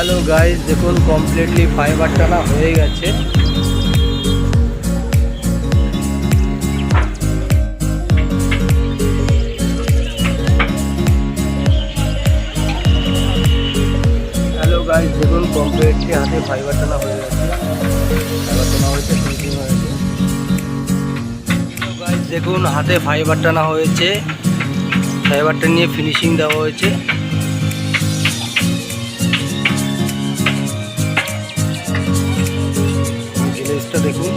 Hello guys, দেখুন completely fibre টানা হয়ে গেছে। হ্যালো গাইস, দেখুন কমপ্লিটলি হাতে ফাইবার টানা হয়ে গেছে। ফাইবার টানা হয়েছে, ফিনিশিং হয়েছে। গাইস দেখুন হাতে ফাইবার টানা হয়েছে, ফাইবারটা নিয়ে ফিনিশিং দেওয়া হয়েছে। জিনিসটা দেখুন।